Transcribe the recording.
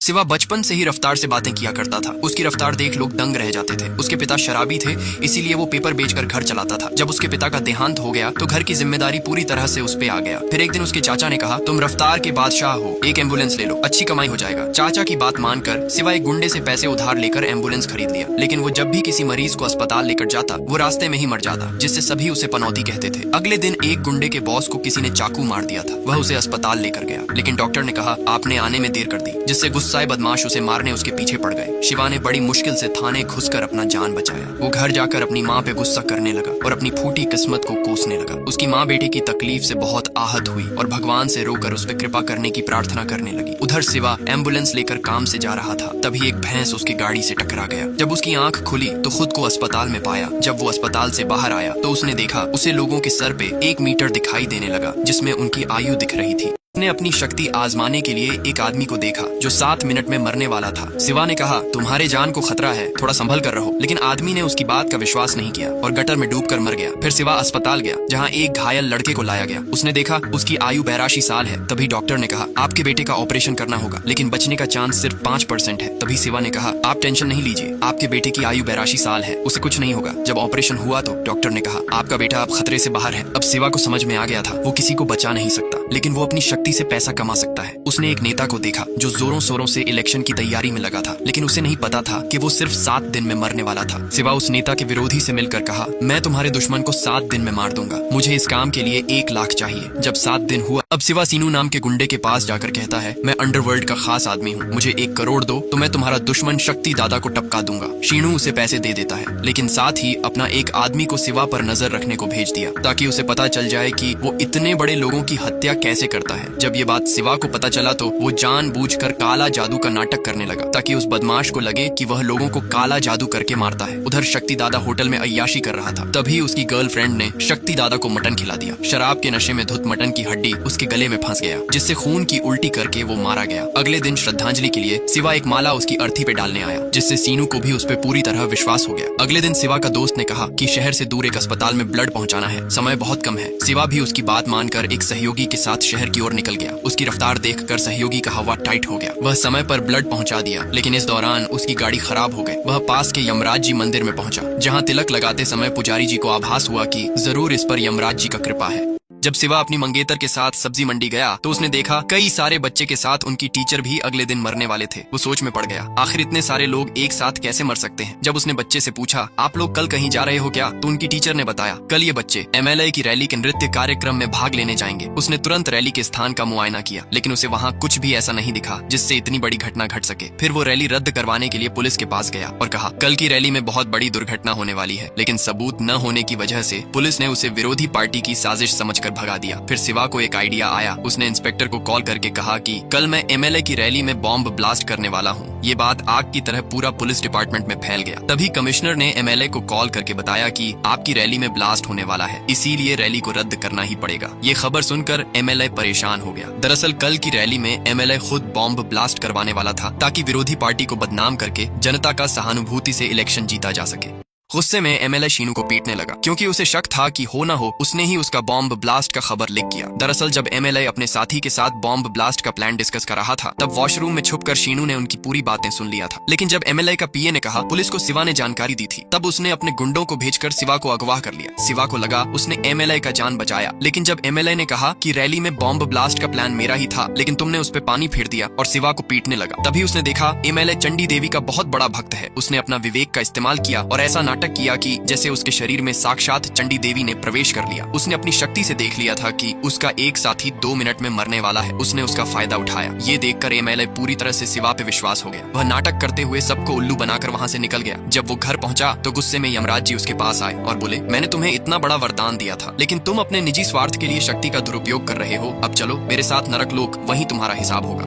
सिवा बचपन से ही रफ्तार से बातें किया करता था। उसकी रफ्तार देख लोग दंग रह जाते थे। उसके पिता शराबी थे, इसीलिए वो पेपर बेचकर घर चलाता था। जब उसके पिता का देहांत हो गया तो घर की जिम्मेदारी पूरी तरह से उस पे आ गया। फिर एक दिन उसके चाचा ने कहा, तुम रफ्तार के बादशाह हो, एक एम्बुलेंस ले लो, अच्छी कमाई हो जाएगा। चाचा की बात मानकर सिवा एक गुंडे से पैसे उधार लेकर एम्बुलेंस खरीद लिया। लेकिन वो जब भी किसी मरीज को अस्पताल लेकर जाता वो रास्ते में ही मर जाता, जिससे सभी उसे पनौती कहते थे। अगले दिन एक गुंडे के बॉस को किसी ने चाकू मार दिया था। वह उसे अस्पताल लेकर गया, लेकिन डॉक्टर ने कहा आपने आने में देर कर दी, जिससे गुस्साए बदमाश उसे मारने उसके पीछे पड़ गए। शिवा ने बड़ी मुश्किल से थाने घुसकर अपना जान बचाया। वो घर जाकर अपनी माँ पे गुस्सा करने लगा और अपनी फूटी किस्मत को कोसने लगा। उसकी माँ बेटे की तकलीफ से बहुत आहत हुई और भगवान से रोकर उस पर कृपा करने की प्रार्थना करने लगी। उधर शिवा एम्बुलेंस लेकर काम से जा रहा था, तभी एक भैंस उसकी गाड़ी से टकरा गया। जब उसकी आंख खुली तो खुद को अस्पताल में पाया। जब वो अस्पताल से बाहर आया तो उसने देखा उसे लोगों के सर पे 1 मीटर दिखाई देने लगा, जिसमें उनकी आयु दिख रही थी। उसने अपनी शक्ति आजमाने के लिए एक आदमी को देखा जो 7 मिनट में मरने वाला था। शिवा ने कहा, तुम्हारे जान को खतरा है, थोड़ा संभल कर रहो। लेकिन आदमी ने उसकी बात का विश्वास नहीं किया और गटर में डूबकर मर गया। फिर शिवा अस्पताल गया, जहाँ एक घायल लड़के को लाया गया। उसने देखा उसकी आयु 82 साल है। तभी डॉक्टर ने कहा, आपके बेटे का ऑपरेशन करना होगा, लेकिन बचने का चांस सिर्फ 5% है। तभी शिवा ने कहा, आप टेंशन नहीं लीजिए, आपके बेटे की आयु 82 साल है, उसे कुछ नहीं होगा। जब ऑपरेशन हुआ तो डॉक्टर ने कहा, आपका बेटा अब खतरे से बाहर है। अब शिवा को समझ में आ गया था वो किसी को बचा नहीं सकता, लेकिन वो अपनी शक्ति से पैसा कमा सकता है। उसने एक नेता को देखा जो जोरों शोरों से इलेक्शन की तैयारी में लगा था, लेकिन उसे नहीं पता था कि वो सिर्फ 7 दिन में मरने वाला था। शिवा उस नेता के विरोधी से मिलकर कहा, मैं तुम्हारे दुश्मन को 7 दिन में मार दूंगा, मुझे इस काम के लिए 1 लाख चाहिए। जब 7 दिन हुआ, अब शिवा सीनू नाम के गुंडे के पास जाकर कहता है, मैं अंडरवर्ल्ड का खास आदमी हूँ, मुझे 1 करोड़ दो तो मैं तुम्हारा दुश्मन शक्ति दादा को टपका दूंगा। शीनू उसे पैसे दे देता है, लेकिन साथ ही अपना एक आदमी को शिवा पर नजर रखने को भेज दिया, ताकि उसे पता चल जाए कि वो इतने बड़े लोगों की हत्या कैसे करता है। जब ये बात शिवा को पता चला तो वो जानबूझकर काला जादू का नाटक करने लगा, ताकि उस बदमाश को लगे कि वह लोगों को काला जादू करके मारता है। उधर शक्ति दादा होटल में अय्याशी कर रहा था, तभी उसकी गर्लफ्रेंड ने शक्ति दादा को मटन खिला दिया। शराब के नशे में धुत मटन की हड्डी उसके गले में फंस गया, जिससे खून की उल्टी करके वो मारा गया। अगले दिन श्रद्धांजलि के लिए शिवा एक माला उसकी अर्थी पे डालने आया, जिससे सीनू को भी उस पर पूरी तरह विश्वास हो गया। अगले दिन शिवा का दोस्त ने कहा कि शहर से दूर एक अस्पताल में ब्लड पहुंचाना है, समय बहुत कम है। शिवा भी उसकी बात मानकर एक सहयोगी के साथ शहर की ओर निकल गया। उसकी रफ्तार देखकर सहयोगी का हवा टाइट हो गया। वह समय पर ब्लड पहुंचा दिया, लेकिन इस दौरान उसकी गाड़ी खराब हो गई। वह पास के यमराज जी मंदिर में पहुंचा, जहां तिलक लगाते समय पुजारी जी को आभास हुआ कि जरूर इस पर यमराज जी का कृपा है। जब शिवा अपनी मंगेतर के साथ सब्जी मंडी गया तो उसने देखा कई सारे बच्चे के साथ उनकी टीचर भी अगले दिन मरने वाले थे। वो सोच में पड़ गया, आखिर इतने सारे लोग एक साथ कैसे मर सकते हैं। जब उसने बच्चे से पूछा, आप लोग कल कहीं जा रहे हो क्या, तो उनकी टीचर ने बताया, कल ये बच्चे MLA की रैली के नृत्य कार्यक्रम में भाग लेने जाएंगे। उसने तुरंत रैली के स्थान का मुआयना किया, लेकिन उसे वहाँ कुछ भी ऐसा नहीं दिखा जिससे इतनी बड़ी घटना घट सके। फिर वो रैली रद्द करवाने के लिए पुलिस के पास गया और कहा, कल की रैली में बहुत बड़ी दुर्घटना होने वाली है। लेकिन सबूत न होने की वजह से पुलिस ने उसे विरोधी पार्टी की साजिश समझकर भगा दिया। फिर शिवा को एक आइडिया आया। उसने इंस्पेक्टर को कॉल करके कहा कि कल मैं MLA की रैली में बॉम्ब ब्लास्ट करने वाला हूँ। ये बात आग की तरह पूरा पुलिस डिपार्टमेंट में फैल गया। तभी कमिश्नर ने MLA को कॉल करके बताया कि आपकी रैली में ब्लास्ट होने वाला है, इसीलिए रैली को रद्द करना ही पड़ेगा। ये खबर सुनकर MLA परेशान हो गया। दरअसल कल की रैली में MLA खुद बॉम्ब ब्लास्ट करवाने वाला था, ताकि विरोधी पार्टी को बदनाम करके जनता का सहानुभूति से इलेक्शन जीता जा सके। गुस्से में MLA शीनू को पीटने लगा, क्योंकि उसे शक था कि हो ना हो उसने ही उसका बॉम्ब ब्लास्ट का खबर लीक किया। दरअसल जब MLA अपने साथी के साथ बॉम्ब ब्लास्ट का प्लान डिस्कस कर रहा था, तब वॉशरूम में छुपकर शीनू ने उनकी पूरी बातें सुन लिया था। लेकिन जब MLA का PA ने कहा पुलिस को शिवा ने जानकारी दी थी, तब उसने अपने गुंडों को भेजकर शिवा को अगवा कर लिया। शिवा को लगा उसने MLA का जान बचाया, लेकिन जब MLA ने कहा कि रैली में बॉम्ब ब्लास्ट का प्लान मेरा ही था, लेकिन तुमने उस पर पानी फेर दिया और शिवा को पीटने लगा, तभी उसने देखा MLA चंडी देवी का बहुत बड़ा भक्त है। उसने अपना विवेक का इस्तेमाल किया और ऐसा नाटक किया कि जैसे उसके शरीर में साक्षात चंडी देवी ने प्रवेश कर लिया। उसने अपनी शक्ति से देख लिया था कि उसका एक साथी 2 मिनट में मरने वाला है। उसने उसका फायदा उठाया। ये देखकर MLA पूरी तरह से शिवा पे विश्वास हो गया। वह नाटक करते हुए सबको उल्लू बनाकर वहाँ से निकल गया। जब वो घर पहुंचा तो गुस्से में यमराज जी उसके पास आए और बोले, मैंने तुम्हें इतना बड़ा वरदान दिया था, लेकिन तुम अपने निजी स्वार्थ के लिए शक्ति का दुरुपयोग कर रहे हो। अब चलो मेरे साथ नरक लोक, वहीं तुम्हारा हिसाब होगा।